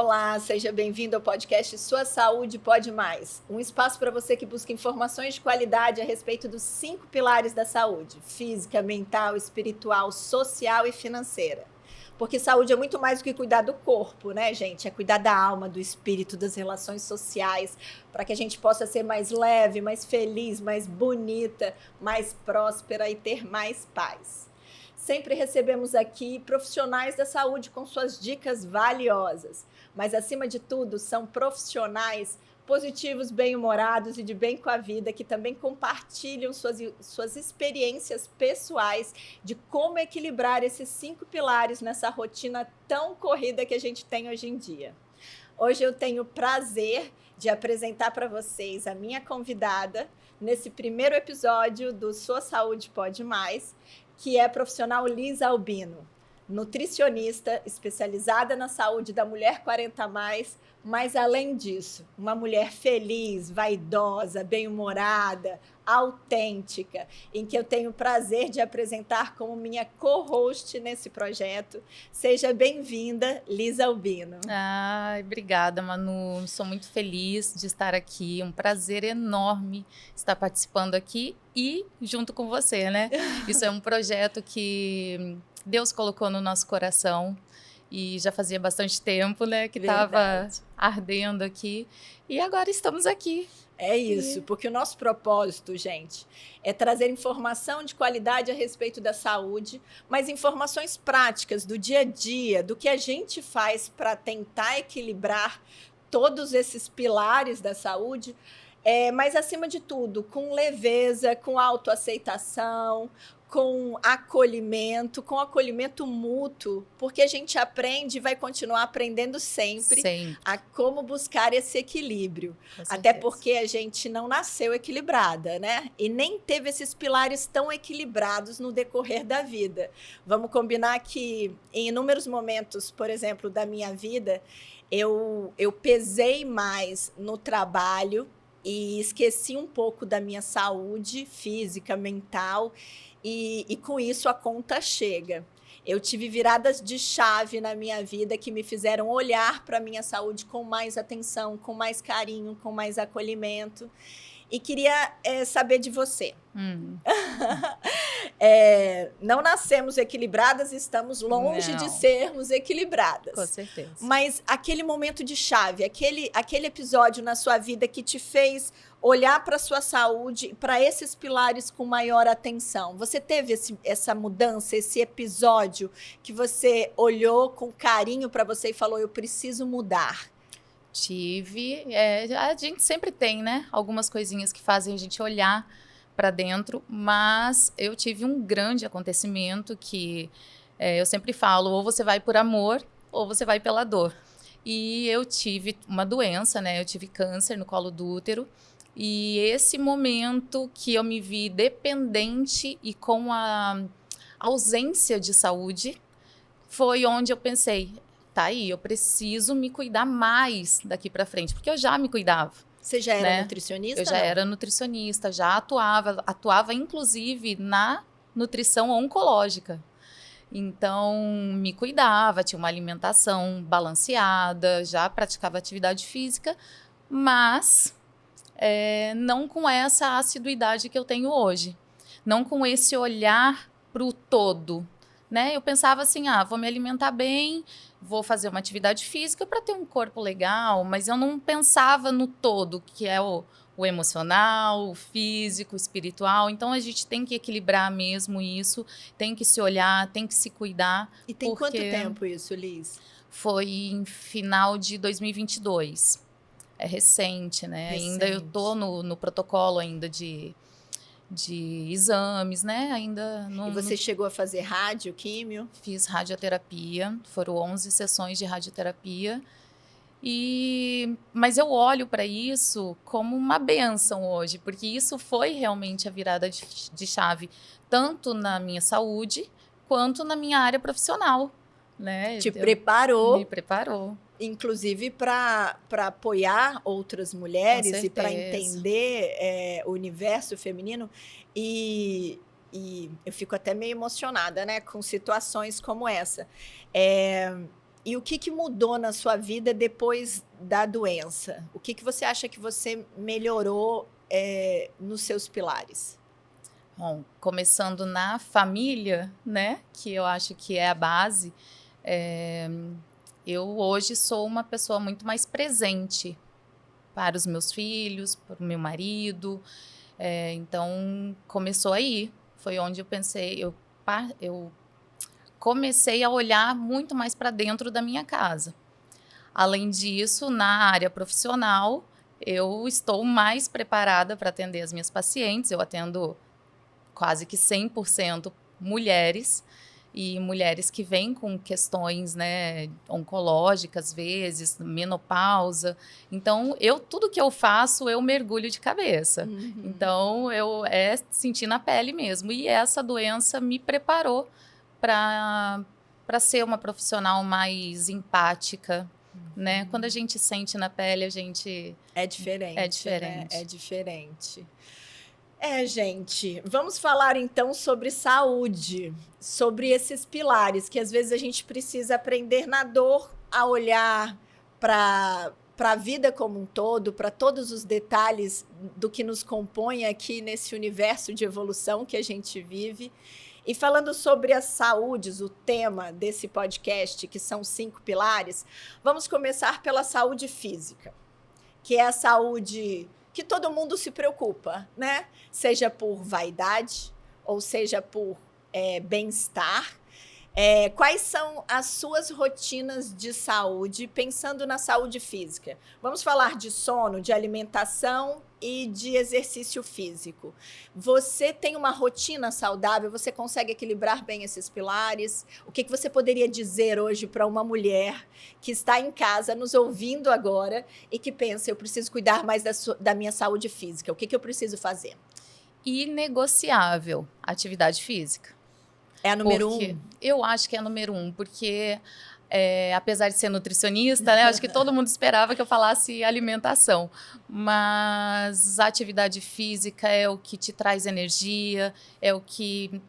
Olá, seja bem-vindo ao podcast Sua Saúde Pode Mais. Um espaço para você que busca informações de qualidade a respeito dos 5 pilares da saúde: física, mental, espiritual, social e financeira. Porque saúde é muito mais do que cuidar do corpo, né, gente? É cuidar da alma, do espírito, das relações sociais, para que a gente possa ser mais leve, mais feliz, mais bonita, mais próspera e ter mais paz. Sempre recebemos aqui profissionais da saúde com suas dicas valiosas, mas acima de tudo são profissionais positivos, bem-humorados e de bem com a vida, que também compartilham suas experiências pessoais de como equilibrar esses 5 pilares nessa rotina tão corrida que a gente tem hoje em dia. Hoje eu tenho o prazer de apresentar para vocês a minha convidada nesse primeiro episódio do Sua Saúde Pode Mais, que é a profissional Liz Albino, nutricionista especializada na saúde da mulher 40+, mas além disso, uma mulher feliz, vaidosa, bem-humorada, autêntica, em que eu tenho o prazer de apresentar como minha co-host nesse projeto. Seja bem-vinda, Liz Albino. Ai, obrigada, Manu. Sou muito feliz de estar aqui. Um prazer enorme estar participando aqui e junto com você, né? Isso é um projeto que Deus colocou no nosso coração e já fazia bastante tempo, né, que estava ardendo aqui. E agora estamos aqui. É isso, porque o nosso propósito, gente, é trazer informação de qualidade a respeito da saúde, mas informações práticas do dia a dia, do que a gente faz para tentar equilibrar todos esses pilares da saúde, mas, acima de tudo, com leveza, com autoaceitação, com acolhimento mútuo, porque a gente aprende e vai continuar aprendendo sempre a como buscar esse equilíbrio. Até porque a gente não nasceu equilibrada, né? E nem teve esses pilares tão equilibrados no decorrer da vida. Vamos combinar que em inúmeros momentos, por exemplo, da minha vida, eu pesei mais no trabalho e esqueci um pouco da minha saúde física, mental, e com isso a conta chega. Eu tive viradas de chave na minha vida que me fizeram olhar para a minha saúde com mais atenção, com mais carinho, com mais acolhimento. E queria saber de você. Não nascemos equilibradas, estamos longe de sermos equilibradas. Com certeza. Mas aquele momento de chave, aquele episódio na sua vida que te fez olhar para a sua saúde, para esses pilares com maior atenção. Você teve essa mudança, esse episódio que você olhou com carinho para você e falou, eu preciso mudar? Tive. A gente sempre tem, né? Algumas coisinhas que fazem a gente olhar para dentro, mas eu tive um grande acontecimento que eu sempre falo, ou você vai por amor, ou você vai pela dor. E eu tive uma doença, né? Eu tive câncer no colo do útero, e esse momento que eu me vi dependente e com a ausência de saúde, foi onde eu pensei, tá aí, eu preciso me cuidar mais daqui para frente, porque eu já me cuidava. Você já era nutricionista? Eu já era nutricionista, já atuava inclusive na nutrição oncológica. Então, me cuidava, tinha uma alimentação balanceada, já praticava atividade física, mas não com essa assiduidade que eu tenho hoje. Não com esse olhar para o todo, né? Eu pensava assim, vou me alimentar bem, vou fazer uma atividade física para ter um corpo legal, mas eu não pensava no todo, que é o emocional, o físico, o espiritual. Então, a gente tem que equilibrar mesmo isso, tem que se olhar, tem que se cuidar. E tem quanto tempo isso, Liz? Foi em final de 2022. É recente, né? Recente. Ainda eu tô no protocolo ainda de exames, né? Ainda não. E você chegou a fazer rádio, químio? Fiz radioterapia, foram 11 sessões de radioterapia. Mas eu olho para isso como uma bênção hoje, porque isso foi realmente a virada de chave, tanto na minha saúde, quanto na minha área profissional, né? Te preparou. Me preparou. Inclusive para apoiar outras mulheres e para entender o universo feminino. E eu fico até meio emocionada, né, com situações como essa. E o que mudou na sua vida depois da doença? O que você acha que você melhorou nos seus pilares? Bom, começando na família, né, que eu acho que é a base, eu hoje sou uma pessoa muito mais presente para os meus filhos, para o meu marido. Então, começou aí. Foi onde eu pensei, eu comecei a olhar muito mais para dentro da minha casa. Além disso, na área profissional, eu estou mais preparada para atender as minhas pacientes. Eu atendo quase que 100% mulheres, e mulheres que vêm com questões, né, oncológicas, às vezes, menopausa. Então, tudo que eu faço, eu mergulho de cabeça. Uhum. Então, sentir na pele mesmo. E essa doença me preparou para ser uma profissional mais empática, né? Quando a gente sente na pele, a gente... É diferente. É diferente. Né? É diferente. Gente, vamos falar então sobre saúde, sobre esses pilares que às vezes a gente precisa aprender na dor a olhar para a vida como um todo, para todos os detalhes do que nos compõe aqui nesse universo de evolução que a gente vive. E falando sobre as saúdes, o tema desse podcast, que são 5 pilares, vamos começar pela saúde física, que é a saúde que todo mundo se preocupa, né? Seja por vaidade, ou seja por bem-estar. Quais são as suas rotinas de saúde, pensando na saúde física? Vamos falar de sono, de alimentação e de exercício físico. Você tem uma rotina saudável? Você consegue equilibrar bem esses pilares? O que você poderia dizer hoje para uma mulher que está em casa nos ouvindo agora e que pensa, eu preciso cuidar mais da minha saúde física? O que eu preciso fazer? Inegociável, atividade física. É a número 1? Eu acho que é a número 1, porque apesar de ser nutricionista, né, acho que todo mundo esperava que eu falasse alimentação, mas a atividade física é o que te traz energia, é o que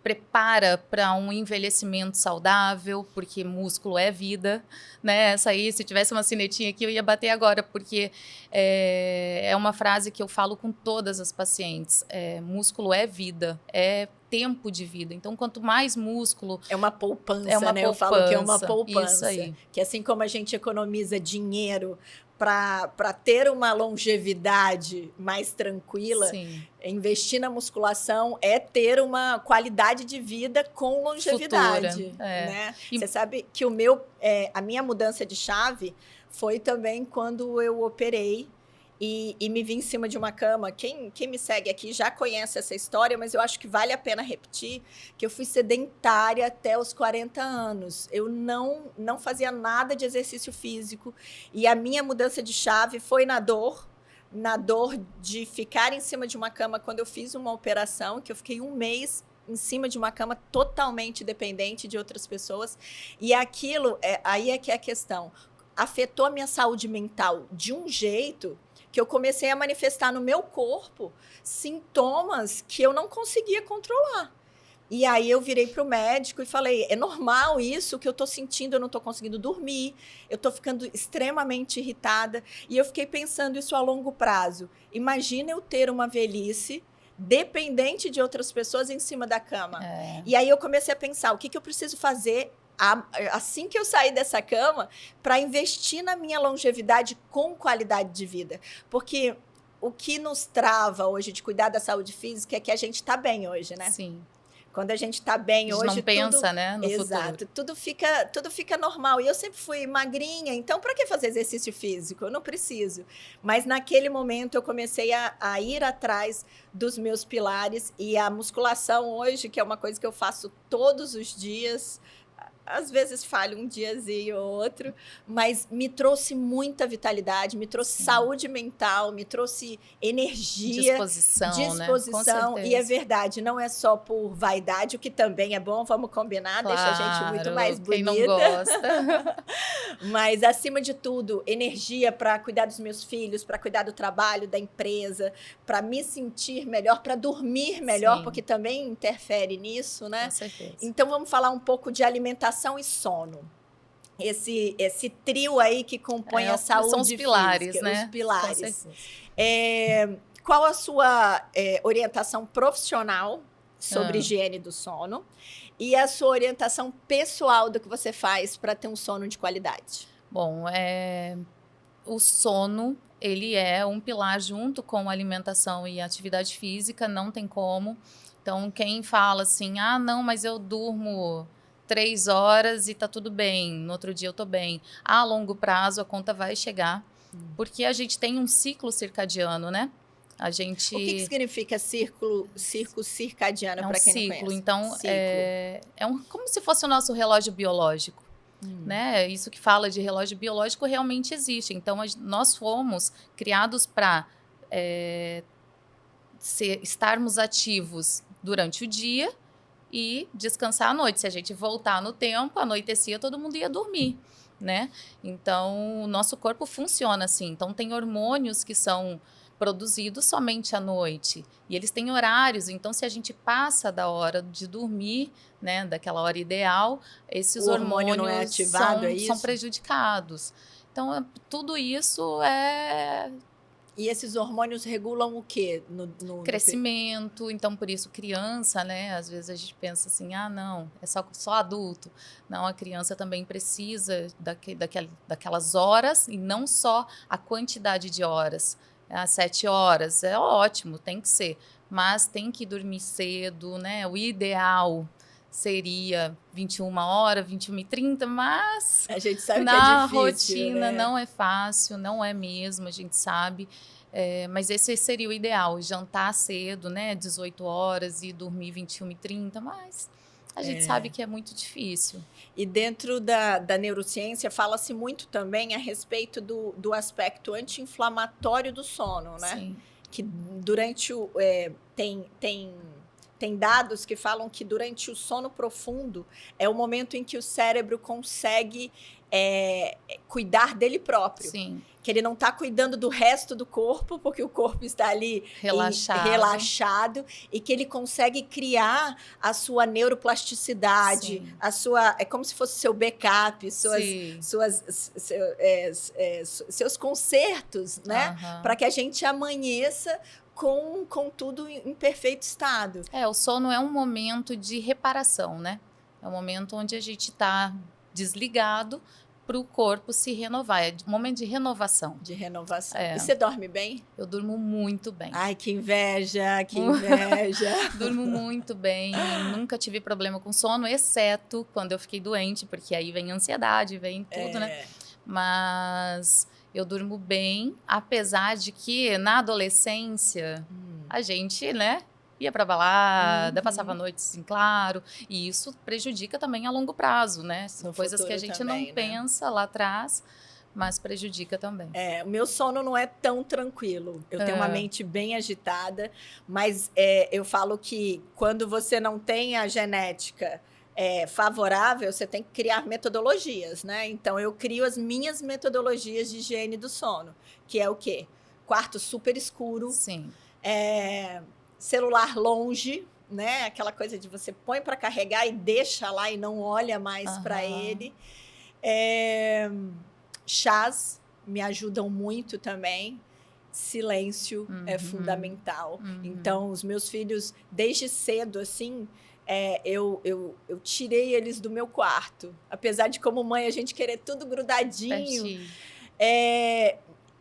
prepara para um envelhecimento saudável, porque músculo é vida, né? Essa aí, se tivesse uma sinetinha aqui, eu ia bater agora, porque é uma frase que eu falo com todas as pacientes. Músculo é vida, é tempo de vida. Então, quanto mais músculo... É uma poupança, né? Poupança, eu falo que é uma poupança. Isso aí. Que assim como a gente economiza dinheiro para ter uma longevidade mais tranquila, Sim. Investir na musculação é ter uma qualidade de vida com longevidade. Né? Você sabe que a minha mudança de chave foi também quando eu operei e me vi em cima de uma cama. Quem me segue aqui já conhece essa história, mas eu acho que vale a pena repetir, que eu fui sedentária até os 40 anos. Eu não fazia nada de exercício físico. E a minha mudança de chave foi na dor de ficar em cima de uma cama quando eu fiz uma operação, que eu fiquei 1 mês em cima de uma cama totalmente dependente de outras pessoas. E aquilo, aí é que é a questão, afetou a minha saúde mental de um jeito que eu comecei a manifestar no meu corpo sintomas que eu não conseguia controlar. E aí eu virei para o médico e falei, é normal isso que eu estou sentindo, eu não estou conseguindo dormir, eu estou ficando extremamente irritada. E eu fiquei pensando isso a longo prazo. Imagina eu ter uma velhice dependente de outras pessoas em cima da cama. E aí eu comecei a pensar, o que eu preciso fazer assim que eu sair dessa cama para investir na minha longevidade com qualidade de vida. Porque o que nos trava hoje de cuidar da saúde física é que a gente está bem hoje, né? Sim. Quando a gente está bem hoje... não pensa, né, no Exato, futuro. Tudo fica normal. E eu sempre fui magrinha, então para que fazer exercício físico? Eu não preciso. Mas naquele momento eu comecei a ir atrás dos meus pilares, e a musculação hoje, que é uma coisa que eu faço todos os dias... Às vezes falho um diazinho ou outro, mas me trouxe muita vitalidade, me trouxe saúde mental, me trouxe energia. Disposição, né? Com certeza. E é verdade, não é só por vaidade, o que também é bom, vamos combinar, claro, deixa a gente muito mais bonita. Quem não gosta. Mas, acima de tudo, energia para cuidar dos meus filhos, para cuidar do trabalho, da empresa, para me sentir melhor, para dormir melhor, Sim. porque também interfere nisso, né? Com certeza. Então, vamos falar um pouco de alimentação e sono. esse trio aí que compõe a saúde são os pilares, física, né? os pilares. Qual a sua orientação profissional sobre higiene do sono e a sua orientação pessoal do que você faz para ter um sono de qualidade? Bom, o sono, ele é um pilar junto com a alimentação e a atividade física, não tem como. Então, quem fala assim, não, mas eu durmo 3 horas e tá tudo bem, no outro dia eu tô bem. A longo prazo, a conta vai chegar, porque a gente tem um ciclo circadiano, né? O que significa ciclo circadiano, para quem não conhece? Então, como se fosse o nosso relógio biológico. Né? Isso que fala de relógio biológico realmente existe. Então, nós fomos criados para estarmos ativos durante o dia e descansar à noite. Se a gente voltar no tempo, anoitecia, todo mundo ia dormir, né? Então, o nosso corpo funciona assim. Então, tem hormônios que são produzidos somente à noite. E eles têm horários, então se a gente passa da hora de dormir, né, daquela hora ideal, esses hormônios não é ativado, são prejudicados. Então, tudo isso é... E esses hormônios regulam o quê? Crescimento, então por isso criança, né? Às vezes a gente pensa assim, não, é só adulto. Não, a criança também precisa daquelas horas e não só a quantidade de horas. 7 horas, é ótimo, tem que ser, mas tem que dormir cedo, né? O ideal seria 21 horas, 21h30, mas a gente sabe na que é difícil, rotina né? não é fácil, não é mesmo, a gente sabe. Mas esse seria o ideal, jantar cedo, né? 18 horas e dormir 21h30, mas a gente sabe que é muito difícil. E dentro da neurociência fala-se muito também a respeito do aspecto anti-inflamatório do sono, né? Sim. Que durante o... Tem dados que falam que durante o sono profundo é o momento em que o cérebro consegue cuidar dele próprio. Sim. Que ele não está cuidando do resto do corpo, porque o corpo está ali relaxado, e que ele consegue criar a sua neuroplasticidade, é como se fosse seu backup, seus concertos, né? Para que a gente amanheça com tudo em perfeito estado. O sono é um momento de reparação, né? É um momento onde a gente está desligado para o corpo se renovar. É um momento de renovação. De renovação. E você dorme bem? Eu durmo muito bem. Ai, que inveja, que inveja. Durmo muito bem. Nunca tive problema com sono, exceto quando eu fiquei doente, porque aí vem ansiedade, vem tudo, né? Mas eu durmo bem, apesar de que na adolescência a gente, né, ia para balada, passava noites em claro, e isso prejudica também a longo prazo, né? São coisas que a gente também, não pensa lá atrás, mas prejudica também. O meu sono não é tão tranquilo. Eu tenho uma mente bem agitada, mas eu falo que quando você não tem a genética favorável, você tem que criar metodologias, né? Então, eu crio as minhas metodologias de higiene do sono, que é o quê? Quarto super escuro. Sim. Celular longe, né? Aquela coisa de você põe para carregar e deixa lá e não olha mais para ele. Chás me ajudam muito também. Silêncio é fundamental. Então, os meus filhos, desde cedo, assim, eu tirei eles do meu quarto. Apesar de, como mãe, a gente querer tudo grudadinho.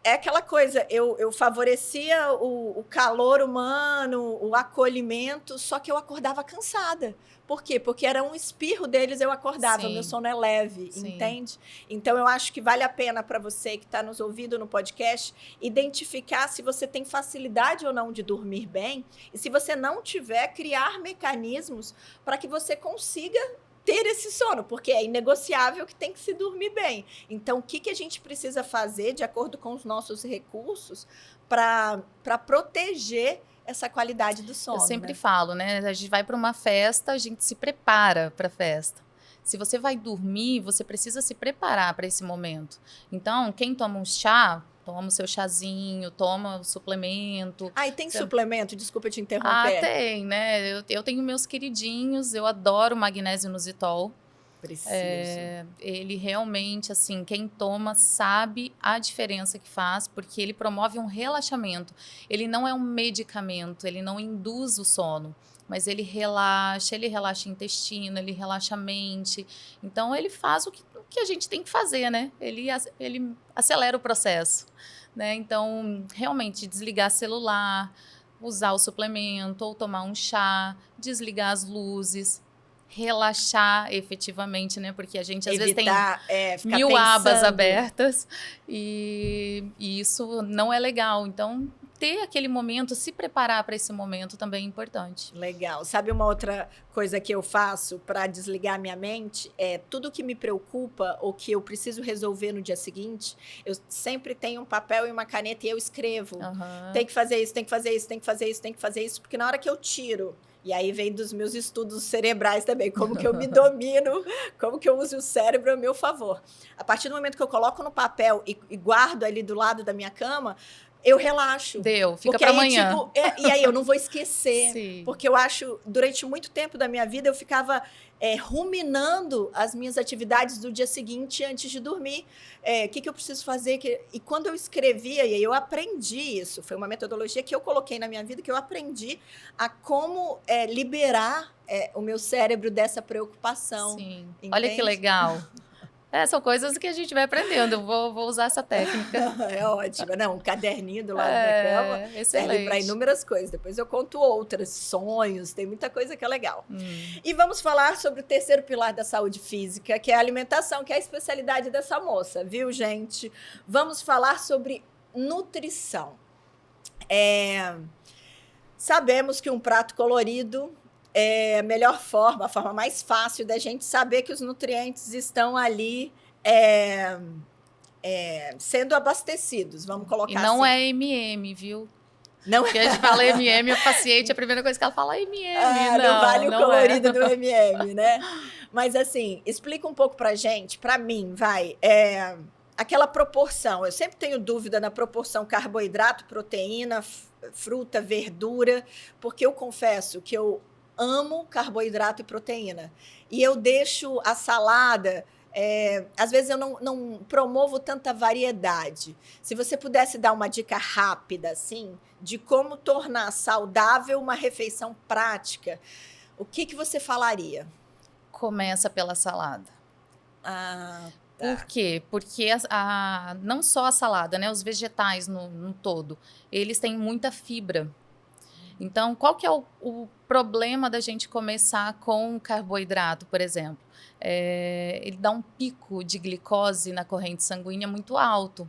É aquela coisa, eu favorecia o calor humano, o acolhimento, só que eu acordava cansada. Por quê? Porque era um espirro deles, eu acordava, o meu sono é leve, entende? Então, eu acho que vale a pena para você que está nos ouvindo no podcast, identificar se você tem facilidade ou não de dormir bem, e se você não tiver, criar mecanismos para que você consiga ter esse sono, porque é inegociável que tem que se dormir bem. Então, o que a gente precisa fazer, de acordo com os nossos recursos, para proteger essa qualidade do sono? Eu sempre falo, né? A gente vai para uma festa, a gente se prepara para a festa. Se você vai dormir, você precisa se preparar para esse momento. Então, quem toma um chá, toma o seu chazinho, toma o suplemento. E tem suplemento? Desculpa te interromper. Tem, né? Eu tenho meus queridinhos, eu adoro magnésio inositol. Preciso. Ele realmente, assim, quem toma sabe a diferença que faz, porque ele promove um relaxamento. Ele não é um medicamento, ele não induz o sono, mas ele relaxa o intestino, ele relaxa a mente. Então, ele faz o que a gente tem que fazer, né? Ele acelera o processo, né? Então, realmente, desligar celular, usar o suplemento ou tomar um chá, desligar as luzes, relaxar efetivamente, né? Porque a gente às vezes tem ficar 1000 abas pensando. abertas e isso não é legal. Então, ter aquele momento, se preparar para esse momento também é importante. Legal. Sabe uma outra coisa que eu faço para desligar minha mente? Tudo que me preocupa ou que eu preciso resolver no dia seguinte, eu sempre tenho um papel e uma caneta e eu escrevo. Uhum. Tem que fazer isso, tem que fazer isso, tem que fazer isso, tem que fazer isso, porque na hora que eu tiro, e aí vem dos meus estudos cerebrais também, como que eu me domino, como que eu uso o cérebro a meu favor. A partir do momento que eu coloco no papel e guardo ali do lado da minha cama, eu relaxo. Fica para amanhã. Tipo, e aí eu não vou esquecer. Sim. Porque eu acho, durante muito tempo da minha vida, eu ficava ruminando as minhas atividades do dia seguinte antes de dormir. O que eu preciso fazer? E quando eu escrevia, e aí eu aprendi isso, foi uma metodologia que eu coloquei na minha vida, que eu aprendi a como liberar o meu cérebro dessa preocupação. Sim. Entende? Olha que legal. São coisas que a gente vai aprendendo. Eu vou usar essa técnica. É ótimo. Não, um caderninho do lado da cama serve para inúmeras coisas. Depois eu conto outras, sonhos, tem muita coisa que é legal. E vamos falar sobre o terceiro pilar da saúde física, que é a alimentação, que é a especialidade dessa moça, viu, gente? Vamos falar sobre nutrição. Sabemos que um prato colorido é a melhor forma, a forma mais fácil da gente saber que os nutrientes estão ali sendo abastecidos, vamos colocar assim. E não é MM, viu? Não. Porque a gente fala MM, o paciente, a primeira coisa que ela fala é MM. Não vale o colorido do MM, né? Mas assim, explica um pouco pra gente, pra mim, aquela proporção. Eu sempre tenho dúvida na proporção carboidrato, proteína, fruta, verdura, porque eu confesso que eu amo carboidrato e proteína. E eu deixo a salada... às vezes eu não promovo tanta variedade. Se você pudesse dar uma dica rápida, assim, de como tornar saudável uma refeição prática, o que você falaria? Começa pela salada. Tá. Por quê? Porque não só a salada, né? Os vegetais no todo, eles têm muita fibra. Então, qual que é o problema da gente começar com carboidrato, por exemplo? Ele dá um pico de glicose na corrente sanguínea muito alto.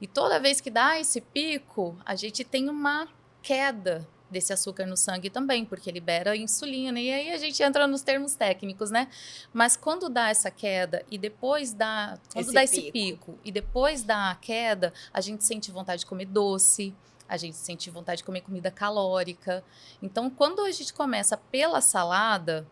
E toda vez que dá esse pico, a gente tem uma queda desse açúcar no sangue também, porque libera insulina. E aí a gente entra nos termos técnicos, né? Mas quando dá essa queda e depois dá esse pico e depois dá a queda, a gente sente vontade de comer doce, a gente sente vontade de comer comida calórica. Então, quando a gente começa pela salada,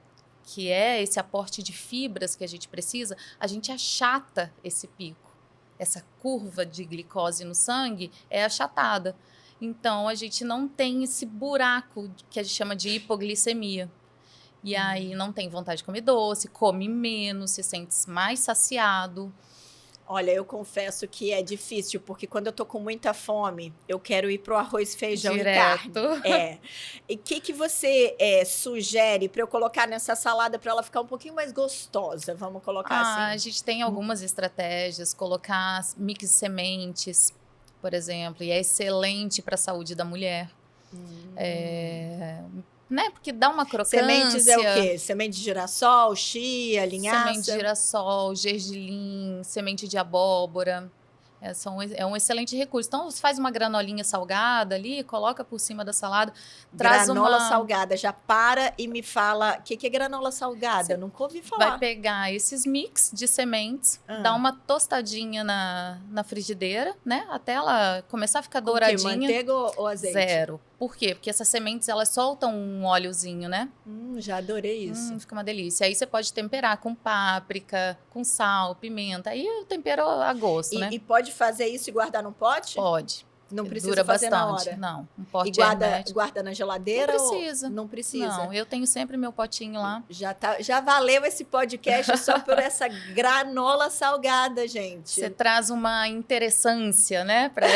que é esse aporte de fibras que a gente precisa, a gente achata esse pico. Essa curva de glicose no sangue é achatada. Então, a gente não tem esse buraco que a gente chama de hipoglicemia. E aí, não tem vontade de comer doce, come menos, se sente mais saciado. Olha, eu confesso que é difícil, porque quando eu tô com muita fome, eu quero ir pro arroz, feijão e carne. E o que você sugere para eu colocar nessa salada para ela ficar um pouquinho mais gostosa? Vamos colocar assim. A gente tem algumas estratégias, colocar mix sementes, por exemplo, e é excelente para a saúde da mulher. Né? Porque dá uma crocância. Sementes é o quê? Semente de girassol, chia, linhaça? Semente de girassol, gergelim, semente de abóbora. É um excelente recurso. Então, você faz uma granolinha salgada ali, coloca por cima da salada. Granola salgada. Já para e me fala, o que é granola salgada? Eu nunca ouvi falar. Vai pegar esses mix de sementes, dar uma tostadinha na frigideira, né? Até ela começar a ficar douradinha. Manteiga ou azeite? 0. Por quê? Porque essas sementes, elas soltam um óleozinho, né? Já adorei isso. Fica uma delícia. Aí você pode temperar com páprica, com sal, pimenta. Aí eu tempero a gosto, né? E pode fazer isso e guardar num pote? Pode. Não precisa Dura fazer bastante. na hora. Não, um pote E guarda, hermético. guarda na geladeira? Não precisa. Não precisa. Não, eu tenho sempre meu potinho lá. Já valeu esse podcast só por essa granola salgada, gente. Você traz uma interessância, né, para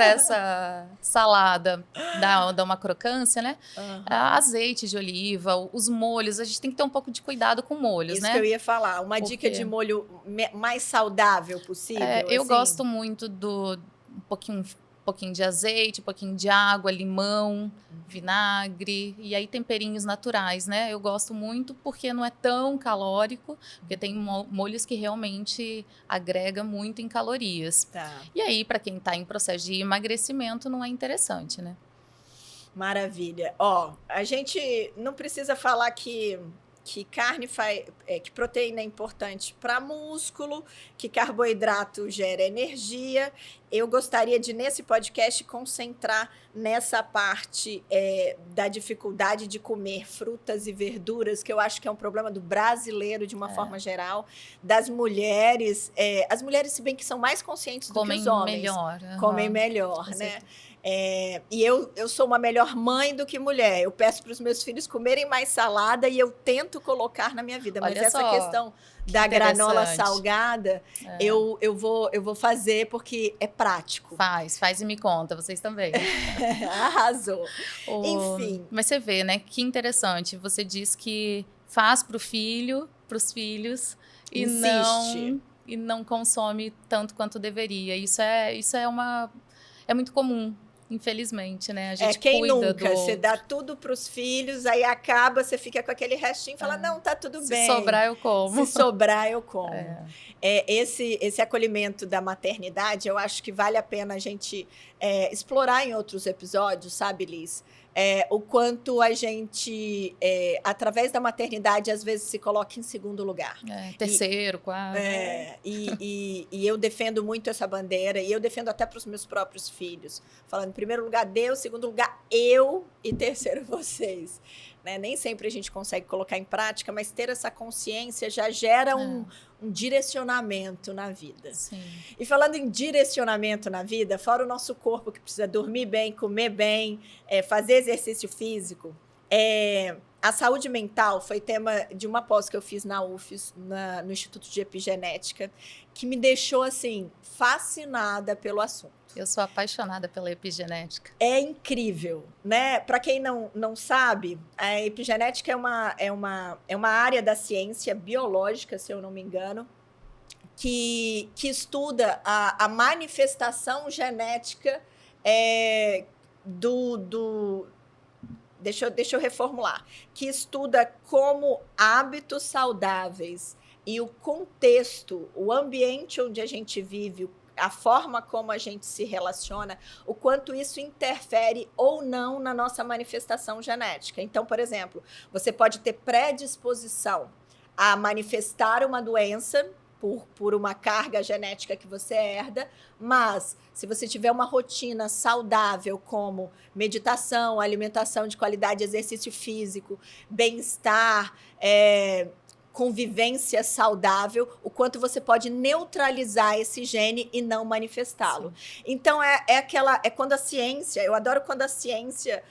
essa salada, dá uma crocância, né? Uhum. Azeite de oliva, os molhos, a gente tem que ter um pouco de cuidado com molhos, Isso né? que eu ia falar, uma dica de molho mais saudável possível. Eu assim. gosto muito um pouquinho de azeite, um pouquinho de água, limão, vinagre, e aí temperinhos naturais, né? Eu gosto muito porque não é tão calórico, porque tem molhos que realmente agrega muito em calorias. Tá. E aí, para quem está em processo de emagrecimento, não é interessante, né? Maravilha. Ó, a gente não precisa falar que carne que proteína é importante para músculo, que carboidrato gera energia. Eu gostaria de, nesse podcast, concentrar nessa parte da dificuldade de comer frutas e verduras, que eu acho que é um problema do brasileiro, de uma forma geral, das mulheres. As mulheres, se bem que são mais conscientes do que os homens. Comem melhor, né? E eu sou uma melhor mãe do que mulher. Eu peço para os meus filhos comerem mais salada e eu tento colocar na minha vida. Mas Olha essa só, questão da granola salgada, eu vou fazer porque é prático. Faz e me conta, vocês também. Arrasou. Enfim. Mas você vê, né? Que interessante. Você diz que faz para os filhos, e não consome tanto quanto deveria. Isso é muito comum. Infelizmente, né? A gente quem cuida nunca? Você dá tudo para os filhos, aí acaba, você fica com aquele restinho e fala, não, tá tudo bem. Se sobrar, eu como. Se sobrar, eu como. Esse acolhimento da maternidade, eu acho que vale a pena a gente explorar em outros episódios, sabe, Liz? O quanto a gente, através da maternidade, às vezes se coloca em segundo lugar. Terceiro, quarto. E eu defendo muito essa bandeira, e eu defendo até para os meus próprios filhos. Falando, em primeiro lugar, Deus, segundo lugar, eu, e terceiro, vocês. Né? Nem sempre a gente consegue colocar em prática, mas ter essa consciência já gera um direcionamento na vida. Sim. E falando em direcionamento na vida, fora o nosso corpo que precisa dormir bem, comer bem, fazer exercício físico, a saúde mental foi tema de uma pós que eu fiz na UFES, no Instituto de Epigenética, que me deixou, assim, fascinada pelo assunto. Eu sou apaixonada pela epigenética. É incrível, né? Para quem não sabe, a epigenética é uma área da ciência biológica, se eu não me engano, que estuda a manifestação genética Deixa eu reformular. Que estuda como hábitos saudáveis e o contexto, o ambiente onde a gente vive, a forma como a gente se relaciona, o quanto isso interfere ou não na nossa manifestação genética. Então, por exemplo, você pode ter predisposição a manifestar uma doença por uma carga genética que você herda, mas se você tiver uma rotina saudável como meditação, alimentação de qualidade, exercício físico, bem-estar, convivência saudável, o quanto você pode neutralizar esse gene e não manifestá-lo. Sim. Então, é quando a ciência, eu adoro quando a ciência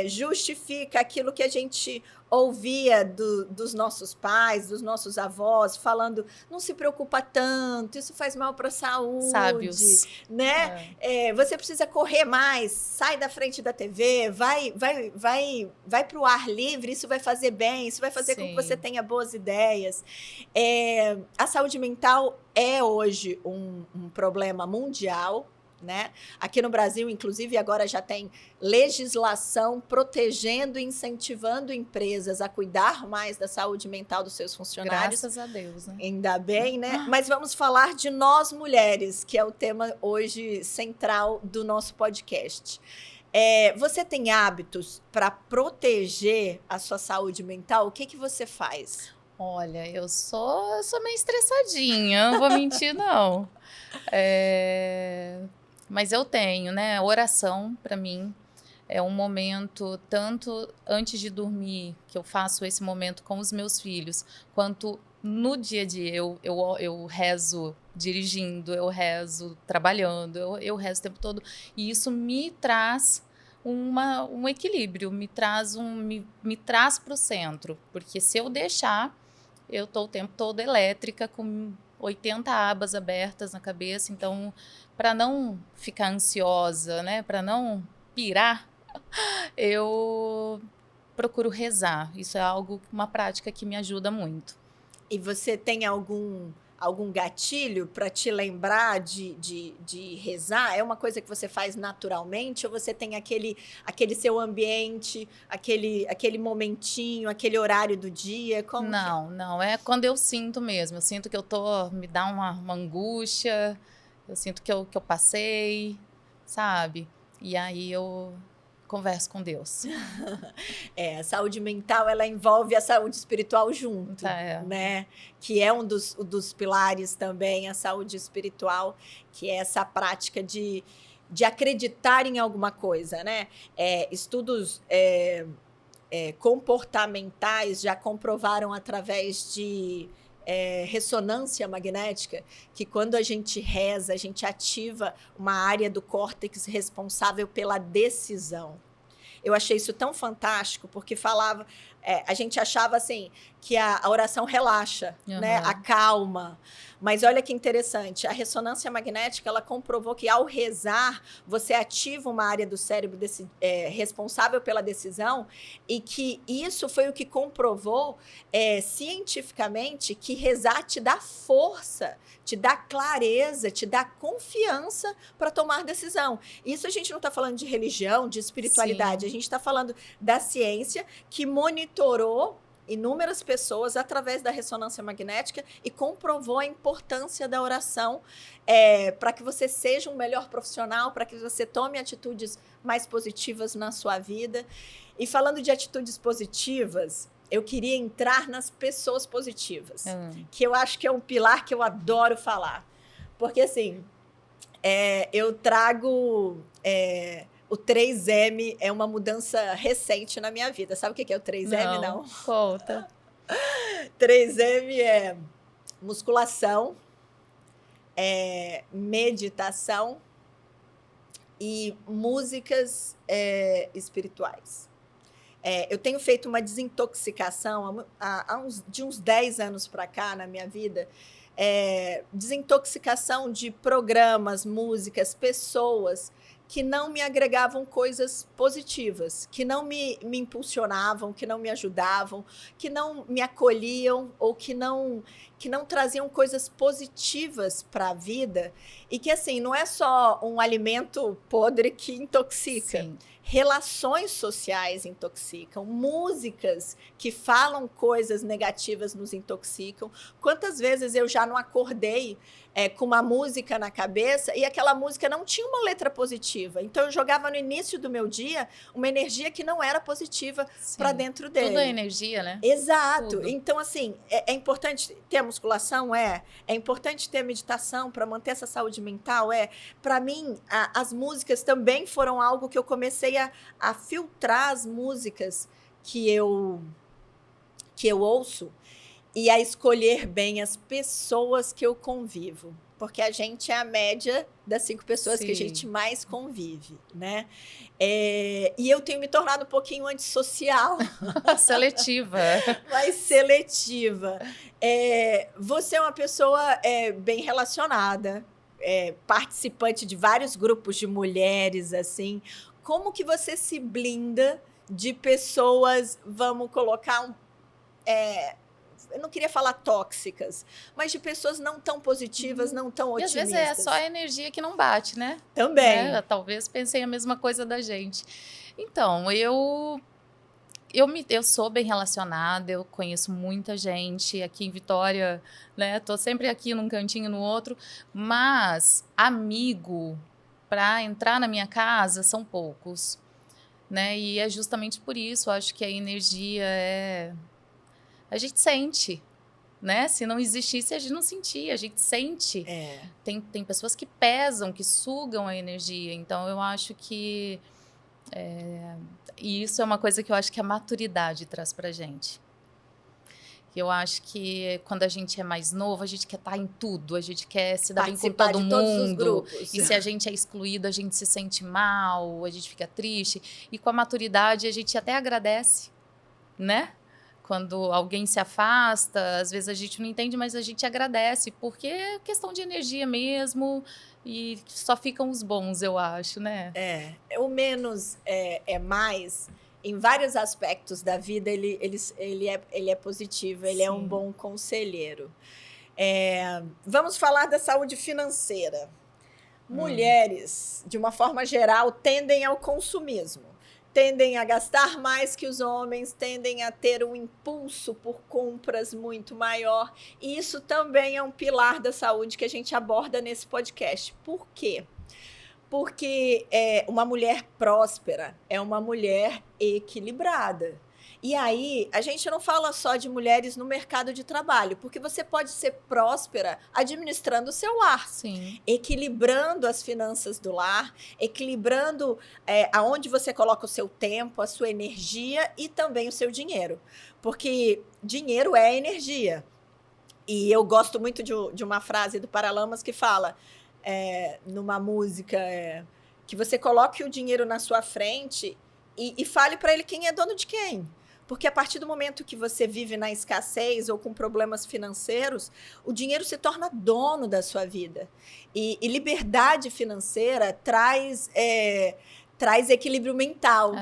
justifica aquilo que a gente ouvia dos nossos pais, dos nossos avós, falando, não se preocupa tanto, isso faz mal para a saúde. Sábios. Né? Você precisa correr mais, sai da frente da TV, vai para o ar livre, isso vai fazer bem, isso vai fazer com que você tenha boas ideias. A saúde mental é hoje um problema mundial. Né? Aqui no Brasil, inclusive, agora já tem legislação protegendo e incentivando empresas a cuidar mais da saúde mental dos seus funcionários. Graças a Deus, né? Ainda bem, né? Mas vamos falar de nós mulheres, que é o tema hoje central do nosso podcast. Você tem hábitos para proteger a sua saúde mental? O que você faz? Olha, eu sou meio estressadinha, não vou mentir, não. Mas eu tenho, né? Oração, para mim, É um momento, tanto antes de dormir, que eu faço esse momento com os meus filhos, quanto no dia a dia. Eu rezo dirigindo, eu rezo trabalhando, eu rezo o tempo todo. E isso me traz um equilíbrio, me traz para o centro. Porque se eu deixar, eu estou o tempo todo elétrica, com 80 abas abertas na cabeça. Então, para não ficar ansiosa, né, para não pirar, eu procuro rezar. Isso é uma prática que me ajuda muito. E você tem algum gatilho para te lembrar de rezar? É uma coisa que você faz naturalmente? Ou você tem aquele seu ambiente, aquele momentinho, aquele horário do dia? Como que é? Não, é quando eu sinto mesmo. Eu sinto que me dá uma angústia, eu sinto que eu passei, sabe? E aí eu converso com Deus. A saúde mental, ela envolve a saúde espiritual junto, É. né? Que é um dos pilares também, a saúde espiritual, que é essa prática de acreditar em alguma coisa, né? Estudos comportamentais já comprovaram através de ressonância magnética que quando a gente reza, a gente ativa uma área do córtex responsável pela decisão. Eu achei isso tão fantástico, porque a gente achava assim, que a oração relaxa, né? Acalma. Mas olha que interessante, a ressonância magnética, ela comprovou que ao rezar, você ativa uma área do cérebro responsável pela decisão, e que isso foi o que comprovou cientificamente que rezar te dá força, te dá clareza, te dá confiança para tomar decisão. Isso a gente não está falando de religião, de espiritualidade, Sim. a gente está falando da ciência que monitorou inúmeras pessoas através da ressonância magnética e comprovou a importância da oração para que você seja um melhor profissional, para que você tome atitudes mais positivas na sua vida. E falando de atitudes positivas, eu queria entrar nas pessoas positivas, que eu acho que é um pilar que eu adoro falar. Porque, assim, eu trago... o 3M é uma mudança recente na minha vida. Sabe o que é o 3M? Não. Conta. 3M é musculação, meditação e músicas espirituais. Eu tenho feito uma desintoxicação de uns 10 anos para cá na minha vida, desintoxicação de programas, músicas, pessoas que não me agregavam coisas positivas, que não me impulsionavam, que não me ajudavam, que não me acolhiam ou que não traziam coisas positivas para a vida, e que, assim, não é só um alimento podre que intoxica. Sim. Relações sociais intoxicam, músicas que falam coisas negativas nos intoxicam. Quantas vezes eu já não acordei com uma música na cabeça e aquela música não tinha uma letra positiva. Então eu jogava no início do meu dia uma energia que não era positiva para dentro dele. Tudo é energia, né? Exato. Tudo. Então, assim, é importante ter a musculação? É importante ter a meditação para manter essa saúde mental? Para mim, as músicas também foram algo que eu comecei a filtrar as músicas que eu ouço e a escolher bem as pessoas que eu convivo. Porque a gente é a média das 5 pessoas que a gente mais convive, né? E eu tenho me tornado um pouquinho antissocial. Seletiva. Mais seletiva. Você é uma pessoa bem relacionada, participante de vários grupos de mulheres, assim. Como que você se blinda de pessoas, vamos colocar eu não queria falar tóxicas, mas de pessoas não tão positivas, não tão otimistas. E às vezes é só a energia que não bate, né? Também. Talvez pensem a mesma coisa da gente. Então, eu sou bem relacionada, eu conheço muita gente aqui em Vitória, né? Tô sempre aqui num cantinho, no outro, mas amigo para entrar na minha casa são poucos, né? E é justamente por isso, acho que a energia a gente sente, né? Se não existisse, a gente não sentia, a gente sente. Tem pessoas que pesam, que sugam a energia. Então, eu acho que E isso é uma coisa que eu acho que a maturidade traz pra gente. Eu acho que quando a gente é mais novo, a gente quer estar em tudo, a gente quer se dar bem com Participar todo de mundo. todos os grupos. E se a gente é excluído, a gente se sente mal, a gente fica triste. E com a maturidade, a gente até agradece, né? Quando alguém se afasta, às vezes a gente não entende, mas a gente agradece, porque é questão de energia mesmo, e só ficam os bons, eu acho, né? O menos é mais. Em vários aspectos da vida, ele é positivo, ele é um Sim. bom conselheiro. Vamos falar da saúde financeira. Mulheres, de uma forma geral, tendem ao consumismo. Tendem a gastar mais que os homens, tendem a ter um impulso por compras muito maior. E isso também é um pilar da saúde que a gente aborda nesse podcast. Por quê? Porque uma mulher próspera é uma mulher equilibrada. E aí, a gente não fala só de mulheres no mercado de trabalho, porque você pode ser próspera administrando o seu lar, Sim. equilibrando as finanças do lar, equilibrando aonde você coloca o seu tempo, a sua energia e também o seu dinheiro. Porque dinheiro é energia. E eu gosto muito de uma frase do Paralamas que fala, numa música, que você coloque o dinheiro na sua frente e fale para ele quem é dono de quem. Porque a partir do momento que você vive na escassez ou com problemas financeiros, o dinheiro se torna dono da sua vida. E liberdade financeira traz equilíbrio mental.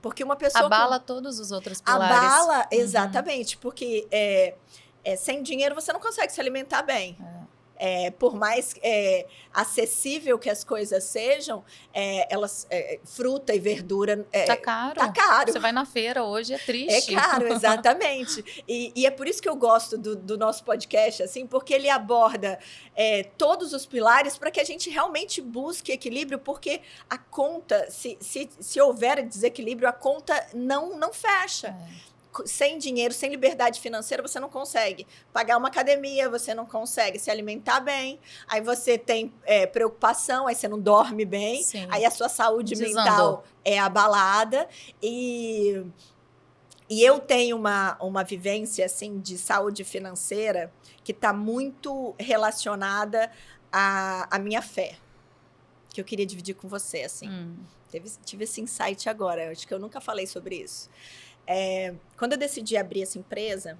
Porque uma pessoa... Abala todos os outros pilares. Abala, exatamente. Porque sem dinheiro você não consegue se alimentar bem. Por mais acessível que as coisas sejam, fruta e verdura... Tá caro. Tá caro. Você vai na feira hoje, é triste. É caro, exatamente. E é por isso que eu gosto do nosso podcast, assim, porque ele aborda todos os pilares para que a gente realmente busque equilíbrio, porque a conta, se houver desequilíbrio, a conta não fecha. Sem dinheiro, sem liberdade financeira, você não consegue pagar uma academia, você não consegue se alimentar bem, aí você tem preocupação, aí você não dorme bem, Sim. aí a sua saúde mental é abalada. E eu tenho uma vivência assim, de saúde financeira que está muito relacionada à minha fé, que eu queria dividir com você. Assim. Tive esse insight agora, acho que eu nunca falei sobre isso. Quando eu decidi abrir essa empresa,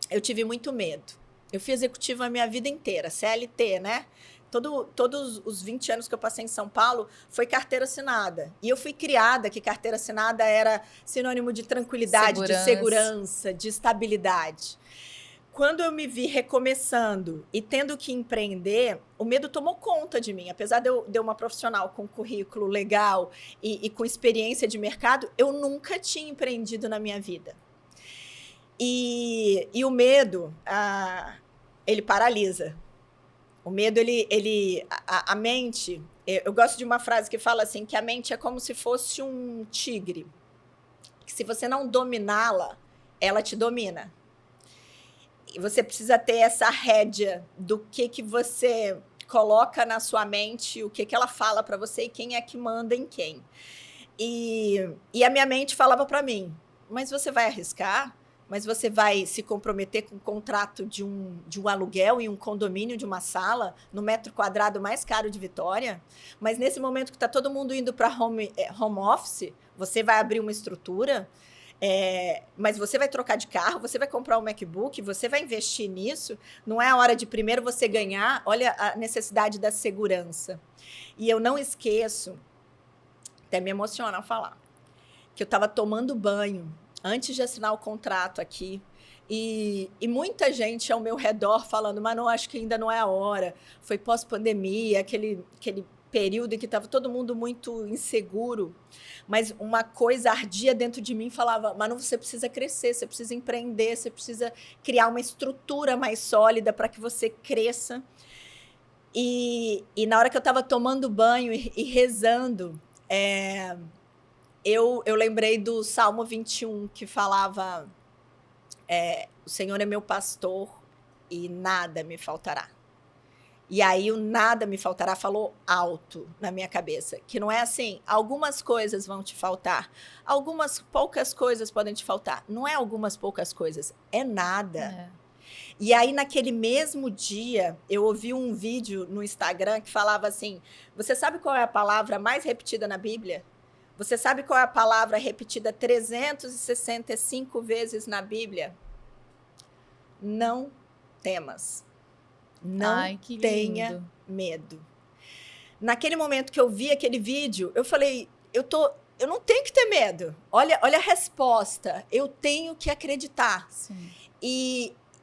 eu tive muito medo. Eu fui executiva a minha vida inteira, CLT, né? Todos os 20 anos que eu passei em São Paulo foi carteira assinada. E eu fui criada que carteira assinada era sinônimo de tranquilidade, de segurança, de estabilidade. Quando eu me vi recomeçando e tendo que empreender, o medo tomou conta de mim. Apesar de eu uma profissional com currículo legal e com experiência de mercado, eu nunca tinha empreendido na minha vida. E o medo, ele paralisa. O medo, a mente... Eu gosto de uma frase que fala assim, que a mente é como se fosse um tigre. Que se você não dominá-la, ela te domina. E você precisa ter essa rédea do que você coloca na sua mente, o que ela fala para você e quem é que manda em quem. E a minha mente falava para mim, mas você vai arriscar? Mas você vai se comprometer com o contrato de um aluguel em um condomínio de uma sala, no metro quadrado mais caro de Vitória? Mas nesse momento que está todo mundo indo para home office, você vai abrir uma estrutura... mas você vai trocar de carro, você vai comprar um MacBook, você vai investir nisso, não é a hora de primeiro você ganhar, olha a necessidade da segurança. E eu não esqueço, até me emociona ao falar, que eu estava tomando banho antes de assinar o contrato aqui, e muita gente ao meu redor falando, mas não, acho que ainda não é a hora, foi pós-pandemia, aquele período em que estava todo mundo muito inseguro, mas uma coisa ardia dentro de mim e falava, Manu, você precisa crescer, você precisa empreender, você precisa criar uma estrutura mais sólida para que você cresça. E na hora que eu estava tomando banho e rezando, eu lembrei do Salmo 21, que falava, o Senhor é meu pastor e nada me faltará. E aí o nada me faltará falou alto na minha cabeça. Que não é assim, algumas coisas vão te faltar. Algumas poucas coisas podem te faltar. Não é algumas poucas coisas, é nada. É. E aí, naquele mesmo dia, eu ouvi um vídeo no Instagram que falava assim: você sabe qual é a palavra mais repetida na Bíblia? Você sabe qual é a palavra repetida 365 vezes na Bíblia? Não temas. Não Ai, que tenha lindo. medo. Naquele momento que eu vi aquele vídeo, eu falei: eu não tenho que ter medo. Olha a resposta. Eu tenho que acreditar. Sim.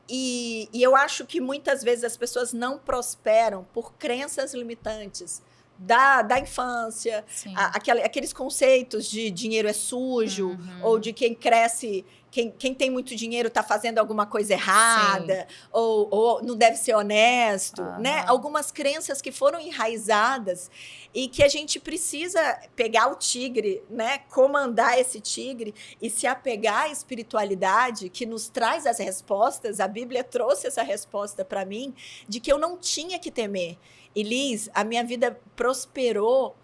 E eu acho que muitas vezes as pessoas não prosperam por crenças limitantes da infância, Sim. aqueles conceitos de dinheiro é sujo, ou de quem cresce, quem tem muito dinheiro está fazendo alguma coisa errada, ou não deve ser honesto, né? Algumas crenças que foram enraizadas e que a gente precisa pegar o tigre, né? Comandar esse tigre e se apegar à espiritualidade que nos traz as respostas. A Bíblia trouxe essa resposta para mim de que eu não tinha que temer. E Liz, a minha vida prosperou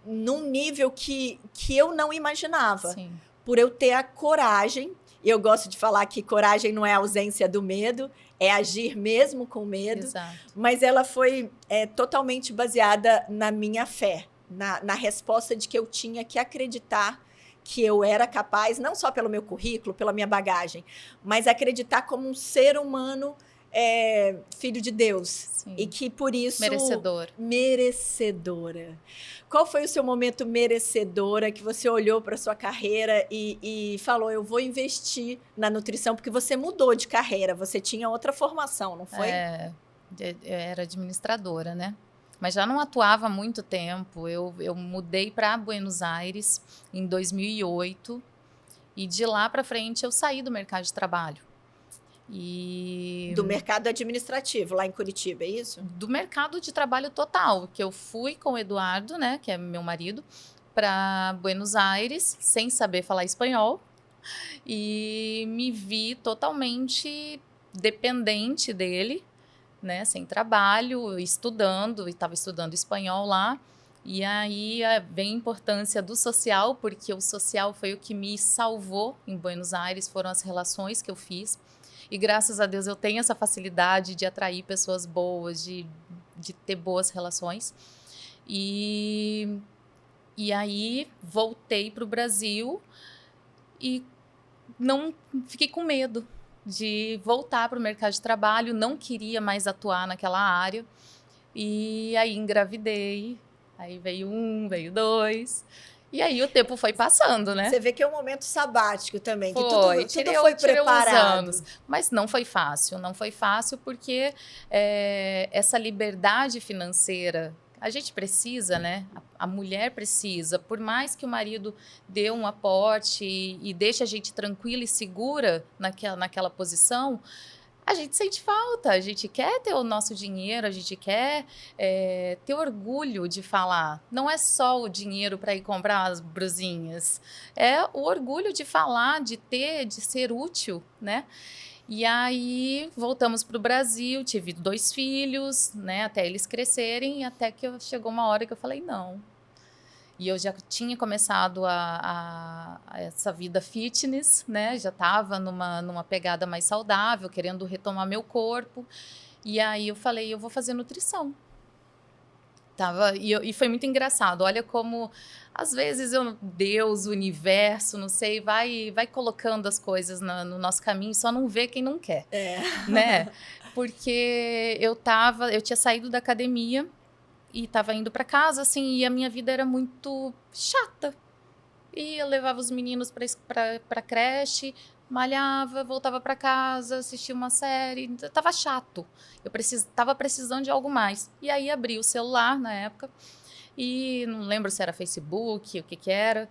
num nível que eu não imaginava. Sim. Por eu ter a coragem, e eu gosto de falar que coragem não é a ausência do medo, é agir mesmo com medo. Exato. Mas ela foi totalmente baseada na minha fé, na resposta de que eu tinha que acreditar que eu era capaz, não só pelo meu currículo, pela minha bagagem, mas acreditar como um ser humano filho de Deus. Sim. E que por isso... Merecedora. Qual foi o seu momento merecedora que você olhou para sua carreira e falou, eu vou investir na nutrição, porque você mudou de carreira, você tinha outra formação, não foi? Eu era administradora, né? Mas já não atuava há muito tempo. Eu mudei para Buenos Aires em 2008 e de lá para frente eu saí do mercado de trabalho. Do mercado administrativo, lá em Curitiba, é isso? Do mercado de trabalho total, que eu fui com o Eduardo, né, que é meu marido, para Buenos Aires, sem saber falar espanhol, e me vi totalmente dependente dele, né, sem trabalho, estudando, e estava estudando espanhol lá. E aí vem a importância do social, porque o social foi o que me salvou em Buenos Aires, foram as relações que eu fiz. E graças a Deus eu tenho essa facilidade de atrair pessoas boas, de ter boas relações. E aí voltei para o Brasil e não fiquei com medo de voltar para o mercado de trabalho, não queria mais atuar naquela área. E aí engravidei, aí veio 1, veio 2... E aí o tempo foi passando, né? Você vê que é um momento sabático também, que tudo tirei foi preparado. Anos, mas não foi fácil porque essa liberdade financeira, a gente precisa, né? A mulher precisa, por mais que o marido dê um aporte e deixe a gente tranquila e segura naquela posição, a gente sente falta, a gente quer ter o nosso dinheiro, a gente quer ter orgulho de falar. Não é só o dinheiro para ir comprar as brusinhas, é o orgulho de falar, de ser útil, né? E aí voltamos para o Brasil, tive 2 filhos, né? Até eles crescerem, até que chegou uma hora que eu falei não. E eu já tinha começado a essa vida fitness, né? Já estava numa pegada mais saudável, querendo retomar meu corpo. E aí eu falei, eu vou fazer nutrição. E foi muito engraçado. Olha como, às vezes, Deus, o universo, não sei, vai colocando as coisas no nosso caminho, só não vê quem não quer. Né? Porque eu tinha saído da academia e estava indo para casa, assim, e a minha vida era muito chata. E eu levava os meninos para creche, malhava, voltava para casa, assistia uma série. Tava chato. Eu tava precisando de algo mais. E aí abri o celular na época e não lembro se era Facebook, o que era.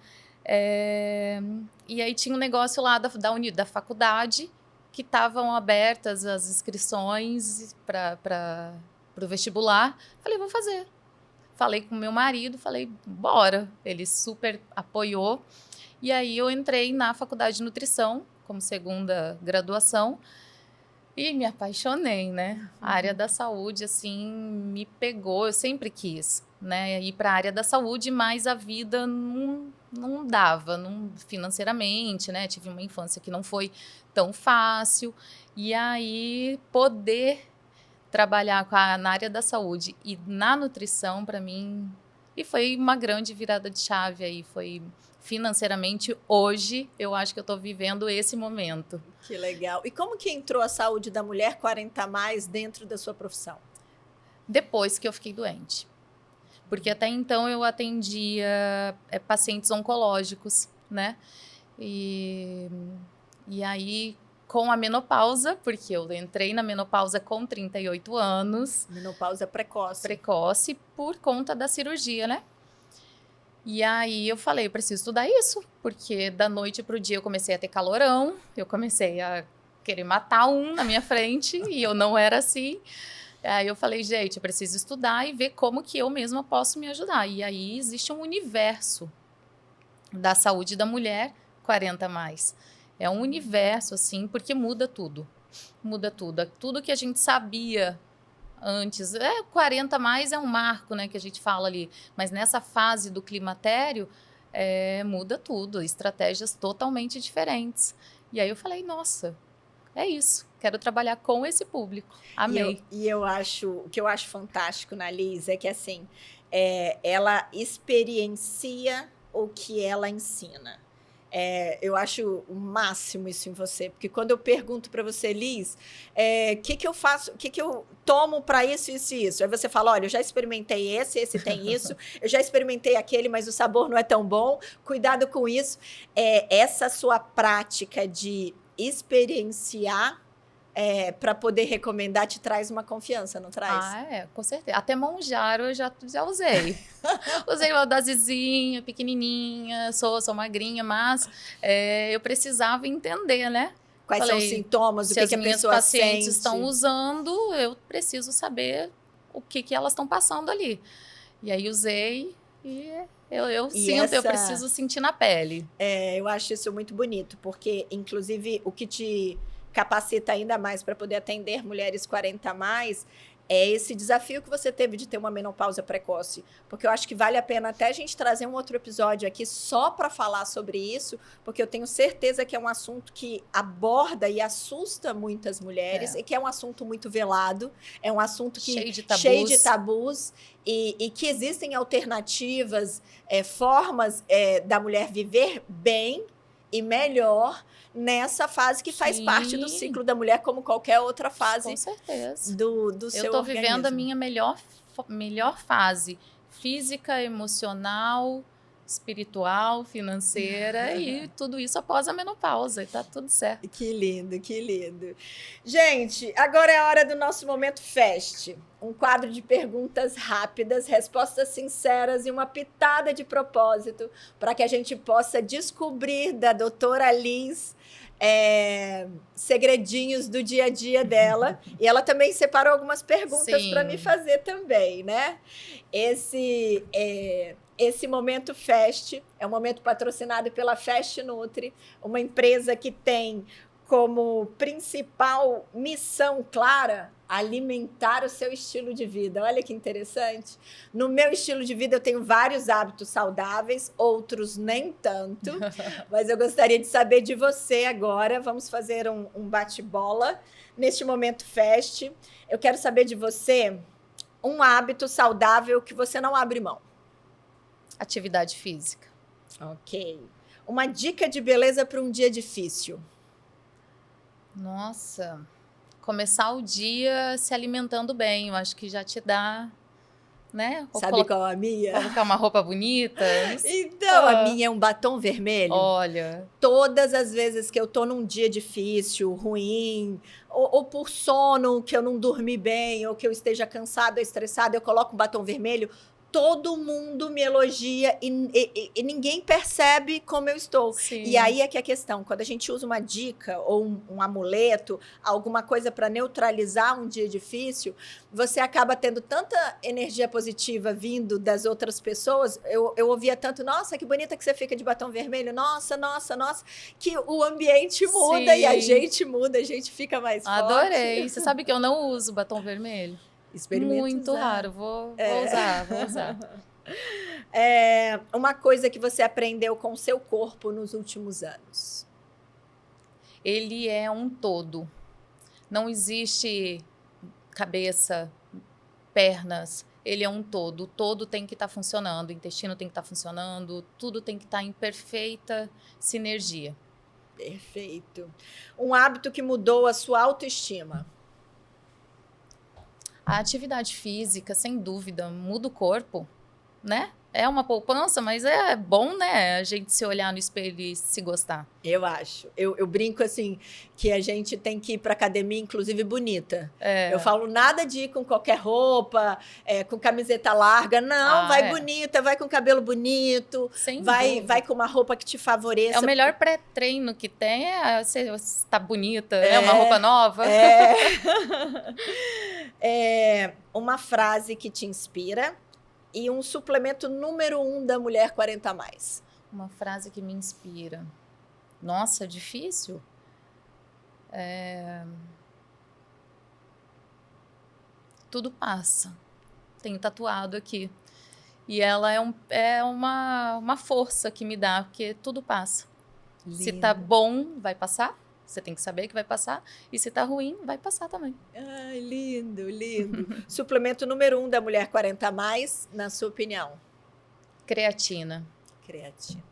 E aí tinha um negócio lá da faculdade que estavam abertas as inscrições para o vestibular. Falei, vou fazer. Falei com meu marido, falei, bora. Ele super apoiou. E aí eu entrei na faculdade de nutrição, como segunda graduação. E me apaixonei, né? A área da saúde, assim, me pegou. Eu sempre quis, né? Ir para a área da saúde, mas a vida não dava, financeiramente, né? Tive uma infância que não foi tão fácil. E aí, poder trabalhar na área da saúde e na nutrição, para mim, e foi uma grande virada de chave aí. Foi financeiramente, hoje, eu acho que eu estou vivendo esse momento. Que legal. E como que entrou a saúde da mulher 40 a mais dentro da sua profissão? Depois que eu fiquei doente. Porque até então eu atendia pacientes oncológicos, né? E aí, com a menopausa, porque eu entrei na menopausa com 38 anos. Menopausa precoce. Precoce por conta da cirurgia, né? E aí eu falei, eu preciso estudar isso, porque da noite pro dia eu comecei a ter calorão, eu comecei a querer matar na minha frente, e eu não era assim. Aí eu falei, gente, eu preciso estudar e ver como que eu mesma posso me ajudar. E aí existe um universo da saúde da mulher 40 a mais. É um universo, assim, porque muda tudo. Muda tudo. Tudo que a gente sabia antes, 40 a mais é um marco, né, que a gente fala ali. Mas nessa fase do climatério, muda tudo. Estratégias totalmente diferentes. E aí eu falei, nossa, é isso. Quero trabalhar com esse público. Amei. E eu acho, o que eu acho fantástico na Liz é que, assim, ela experiencia o que ela ensina. Eu acho o máximo isso em você, porque quando eu pergunto para você, Liz, que eu faço, o que eu tomo para isso, isso e isso? Aí você fala, olha, eu já experimentei esse tem isso, eu já experimentei aquele, mas o sabor não é tão bom, cuidado com isso. Essa sua prática de experienciar para poder recomendar te traz uma confiança, não traz? Com certeza. Até Monjaro eu já usei. Usei uma dosezinha, pequenininha, sou magrinha, mas eu precisava entender, né? Quais são os sintomas, o que a pessoa sente. Se as minhas pacientes estão usando, eu preciso saber o que elas estão passando ali. E aí usei e eu sinto, eu preciso sentir na pele. Eu acho isso muito bonito, porque, inclusive, o que te capacita ainda mais para poder atender mulheres 40 a mais, é esse desafio que você teve de ter uma menopausa precoce. Porque eu acho que vale a pena até a gente trazer um outro episódio aqui só para falar sobre isso, porque eu tenho certeza que é um assunto que aborda e assusta muitas mulheres, e que é um assunto muito velado, é um assunto que cheio de tabus e que existem alternativas, formas da mulher viver bem e melhor nessa fase que faz parte do ciclo da mulher, como qualquer outra fase. Com certeza. Do seu organismo. Eu tô vivendo a minha melhor fase física, emocional, espiritual, financeira e tudo isso após a menopausa, e tá tudo certo. Que lindo, que lindo. Gente, agora é a hora do nosso Momento Fest. Um quadro de perguntas rápidas, respostas sinceras e uma pitada de propósito para que a gente possa descobrir da doutora Liz segredinhos do dia a dia dela. E ela também separou algumas perguntas para me fazer também, né? Esse Momento Fest é um momento patrocinado pela Fast Nutri, uma empresa que tem como principal missão clara alimentar o seu estilo de vida. Olha que interessante. No meu estilo de vida eu tenho vários hábitos saudáveis, outros nem tanto, mas eu gostaria de saber de você agora. Vamos fazer um bate-bola neste Momento Fest. Eu quero saber de você um hábito saudável que você não abre mão. Atividade física. Ok. Uma dica de beleza para um dia difícil. Nossa, começar o dia se alimentando bem, eu acho que já te dá, né? Sabe qual a minha? Colocar uma roupa bonita. Então, a minha é um batom vermelho. Olha. Todas as vezes que eu tô num dia difícil, ruim, ou por sono, que eu não dormi bem, ou que eu esteja cansada ou estressada, eu coloco um batom vermelho. todo mundo me elogia e ninguém percebe como eu estou. Sim. E aí é que é a questão, quando a gente usa uma dica ou um amuleto, alguma coisa para neutralizar um dia difícil, você acaba tendo tanta energia positiva vindo das outras pessoas. Eu ouvia tanto, nossa, que bonita que você fica de batom vermelho, nossa, nossa, nossa, que o ambiente muda. Sim. E a gente muda, a gente fica mais forte. Adorei. Você sabe que eu não uso batom vermelho? Experimenta muito usar. Raro, vou usar. Uma coisa que você aprendeu com o seu corpo nos últimos anos? Ele é um todo. Não existe cabeça, pernas. Ele é um todo. O todo tem que estar funcionando. O intestino tem que estar funcionando. Tudo tem que estar em perfeita sinergia. Perfeito. Um hábito que mudou a sua autoestima? A atividade física, sem dúvida, muda o corpo, né? É uma poupança, mas é bom, né? A gente se olhar no espelho e se gostar. Eu acho. Eu brinco assim, que a gente tem que ir para academia, inclusive, bonita. Eu falo nada de ir com qualquer roupa, com camiseta larga. Não, vai bonita, vai com cabelo bonito. Vai com uma roupa que te favoreça. É o melhor pré-treino que tem, você tá bonita, né? Uma roupa nova. Uma frase que te inspira. E um suplemento número 1 da mulher 40+. Uma frase que me inspira. Nossa, difícil. Tudo passa. Tenho tatuado aqui. E ela é uma força que me dá, porque tudo passa. Lindo. Se tá bom, vai passar. Você tem que saber que vai passar. E se tá ruim, vai passar também. Ai, lindo, lindo. Suplemento número 1 da mulher 40+, na sua opinião? Creatina. Creatina.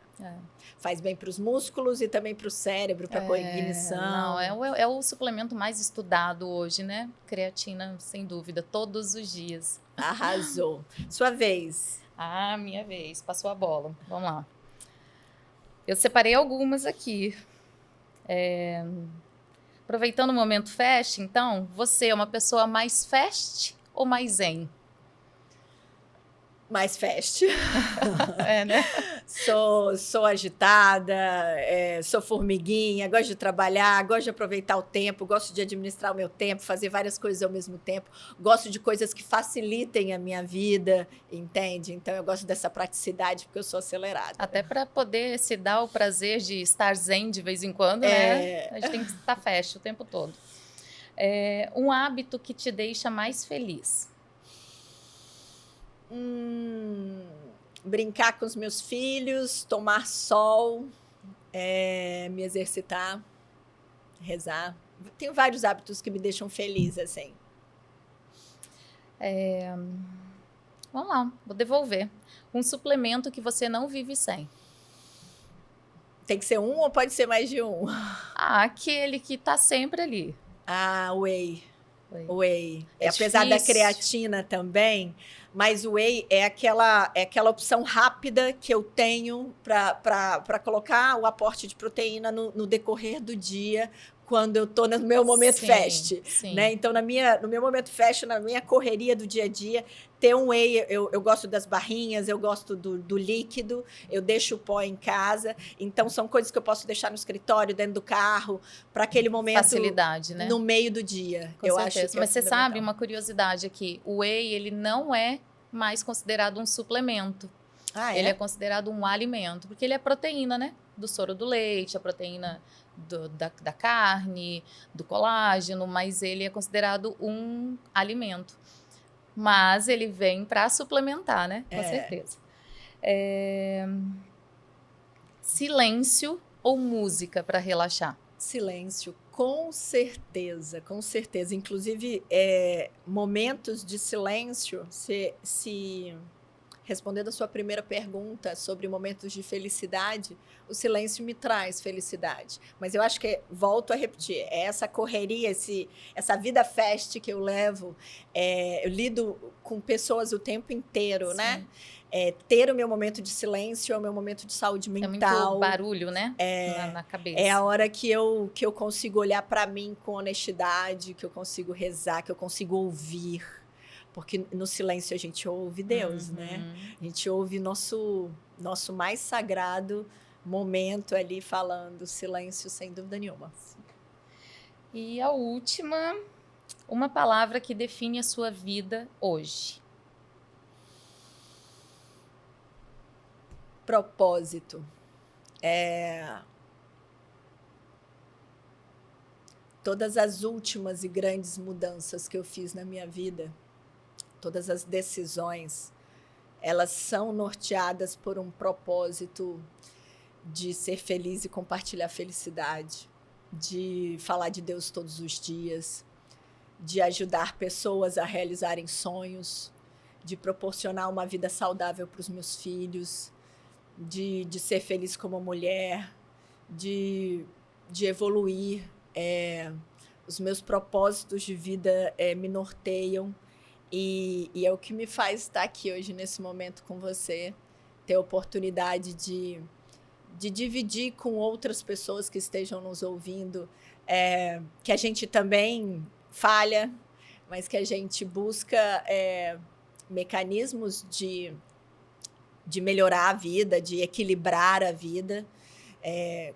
Faz bem para os músculos e também para o cérebro, para a cognição. Não, é o suplemento mais estudado hoje, né? Creatina, sem dúvida, todos os dias. Arrasou. Sua vez. Minha vez. Passou a bola. Vamos lá. Eu separei algumas aqui. Aproveitando o momento fast, então, você é uma pessoa mais fast ou mais zen? Mais fast. Né? Sou agitada, sou formiguinha, gosto de trabalhar, gosto de aproveitar o tempo, gosto de administrar o meu tempo, fazer várias coisas ao mesmo tempo, gosto de coisas que facilitem a minha vida, entende? Então, eu gosto dessa praticidade porque eu sou acelerada. Até para poder se dar o prazer de estar zen de vez em quando, né? A gente tem que estar fast o tempo todo. Um hábito que te deixa mais feliz? Brincar com os meus filhos, tomar sol, me exercitar, rezar. Tenho vários hábitos que me deixam feliz, assim. Vamos lá, vou devolver. Um suplemento que você não vive sem. Tem que ser um ou pode ser mais de um? Aquele que tá sempre ali. Whey. Whey. Apesar da creatina também, mas o whey é aquela opção rápida que eu tenho para colocar o aporte de proteína no decorrer do dia, quando eu estou no meu momento fast. Né? Então, no meu momento fast, na minha correria do dia a dia, ter um whey, eu gosto das barrinhas, eu gosto do líquido, eu deixo o pó em casa. Então, são coisas que eu posso deixar no escritório, dentro do carro, para aquele momento. Facilidade, né? No meio do dia. Com certeza. Acho que Mas você sabe, uma curiosidade aqui, o whey, ele não é mais considerado um suplemento. Ele é considerado um alimento, porque ele é proteína, né? Do soro do leite, a proteína da carne, do colágeno, mas ele é considerado um alimento. Mas ele vem para suplementar, né? Com certeza. Silêncio ou música para relaxar? Silêncio, com certeza, com certeza. Inclusive, momentos de silêncio, se respondendo a sua primeira pergunta sobre momentos de felicidade, o silêncio me traz felicidade. Mas eu acho que, volto a repetir, essa correria, essa vida fast que eu levo, eu lido com pessoas o tempo inteiro, Sim. né? Ter o meu momento de silêncio é o meu momento de saúde mental. É muito barulho, né? Na cabeça. É a hora que eu consigo olhar para mim com honestidade, que eu consigo rezar, que eu consigo ouvir. Porque no silêncio a gente ouve Deus, né? A gente ouve nosso mais sagrado momento ali falando, silêncio sem dúvida nenhuma. E a última, uma palavra que define a sua vida hoje. Propósito. Todas as últimas e grandes mudanças que eu fiz na minha vida, todas as decisões, elas são norteadas por um propósito de ser feliz e compartilhar felicidade, de falar de Deus todos os dias, de ajudar pessoas a realizarem sonhos, de proporcionar uma vida saudável para os meus filhos, de ser feliz como mulher, de evoluir. Os meus propósitos de vida me norteiam e é o que me faz estar aqui hoje, nesse momento, com você, ter a oportunidade de dividir com outras pessoas que estejam nos ouvindo, que a gente também falha, mas que a gente busca mecanismos de melhorar a vida, de equilibrar a vida.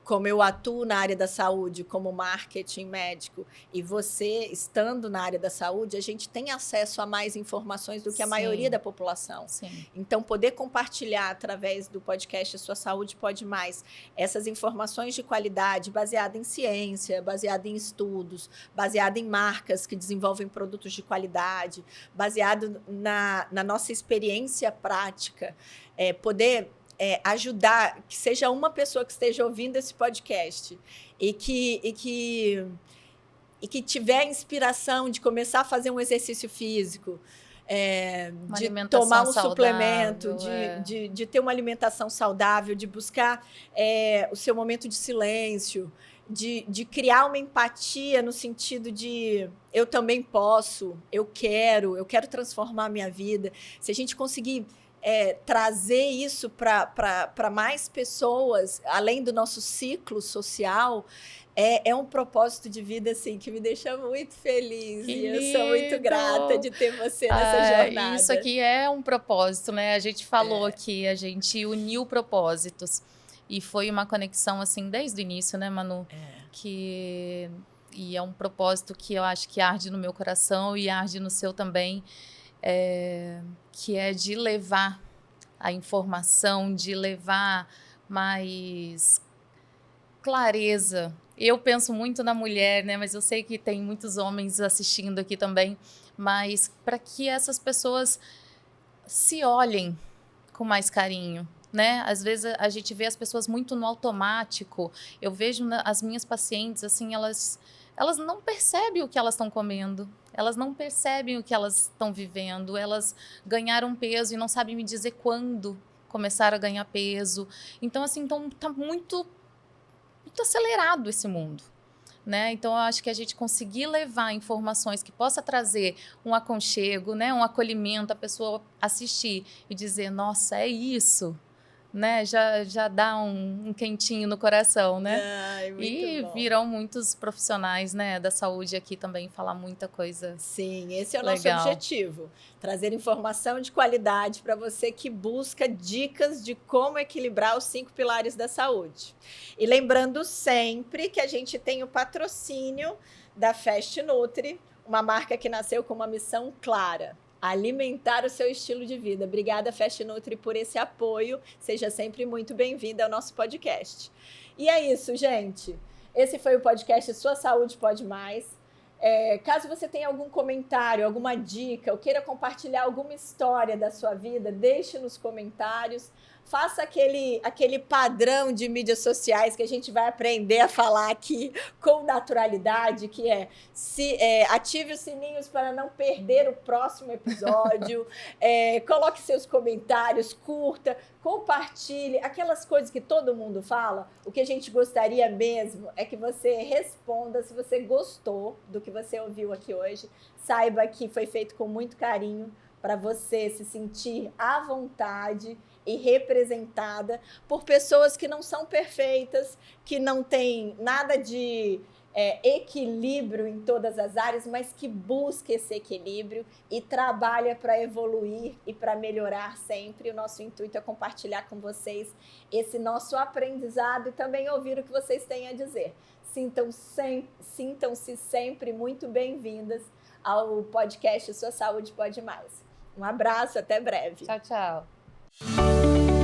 Como eu atuo na área da saúde, como marketing médico, e você estando na área da saúde, a gente tem acesso a mais informações do que a maioria da população. Sim. Então, poder compartilhar através do podcast Sua Saúde Pode Mais, essas informações de qualidade, baseada em ciência, baseada em estudos, baseada em marcas que desenvolvem produtos de qualidade, baseado na nossa experiência prática, poder ajudar, que seja uma pessoa que esteja ouvindo esse podcast e que tiver a inspiração de começar a fazer um exercício físico, de tomar um suplemento, de ter uma alimentação saudável, de buscar o seu momento de silêncio, de criar uma empatia no sentido de eu também posso, eu quero transformar a minha vida. Se a gente conseguir trazer isso para mais pessoas, além do nosso ciclo social, é um propósito de vida assim, que me deixa muito feliz. E eu sou muito grata de ter você nessa jornada. Isso aqui é um propósito, né? A gente falou aqui, a gente uniu propósitos. E foi uma conexão, assim, desde o início, né, Manu? E é um propósito que eu acho que arde no meu coração e arde no seu também. Que é de levar a informação, de levar mais clareza. Eu penso muito na mulher, né? Mas eu sei que tem muitos homens assistindo aqui também. Mas para que essas pessoas se olhem com mais carinho, né? Às vezes a gente vê as pessoas muito no automático. Eu vejo as minhas pacientes, assim, elas não percebem o que elas estão comendo. Elas não percebem o que elas estão vivendo. Elas ganharam peso e não sabem me dizer quando começaram a ganhar peso. Então, assim, tá muito acelerado esse mundo, né? Então, eu acho que a gente conseguir levar informações que possa trazer um aconchego, né? Um acolhimento, a pessoa assistir e dizer, nossa, é isso, né? Já dá um quentinho no coração, né? Ai, muito e bom. Viram muitos profissionais, né, da saúde aqui também falar muita coisa. Sim, esse é o legal. Nosso objetivo. Trazer informação de qualidade para você que busca dicas de como equilibrar os 5 pilares da saúde. E lembrando sempre que a gente tem o patrocínio da Fast Nutri, uma marca que nasceu com uma missão clara: alimentar o seu estilo de vida. Obrigada, Fast Nutri, por esse apoio. Seja sempre muito bem-vinda ao nosso podcast. E é isso, gente. Esse foi o podcast Sua Saúde Pode Mais. Caso você tenha algum comentário, alguma dica, ou queira compartilhar alguma história da sua vida, deixe nos comentários. Faça aquele padrão de mídias sociais que a gente vai aprender a falar aqui com naturalidade, que ative os sininhos para não perder o próximo episódio, coloque seus comentários, curta, compartilhe, aquelas coisas que todo mundo fala. O que a gente gostaria mesmo é que você responda se você gostou do que você ouviu aqui hoje. Saiba que foi feito com muito carinho para você se sentir à vontade e representada por pessoas que não são perfeitas, que não têm nada de equilíbrio em todas as áreas, mas que busca esse equilíbrio e trabalha para evoluir e para melhorar sempre. O nosso intuito é compartilhar com vocês esse nosso aprendizado e também ouvir o que vocês têm a dizer. Sintam-se sempre muito bem-vindas ao podcast Sua Saúde Pode Mais. Um abraço, até breve. Tchau, tchau.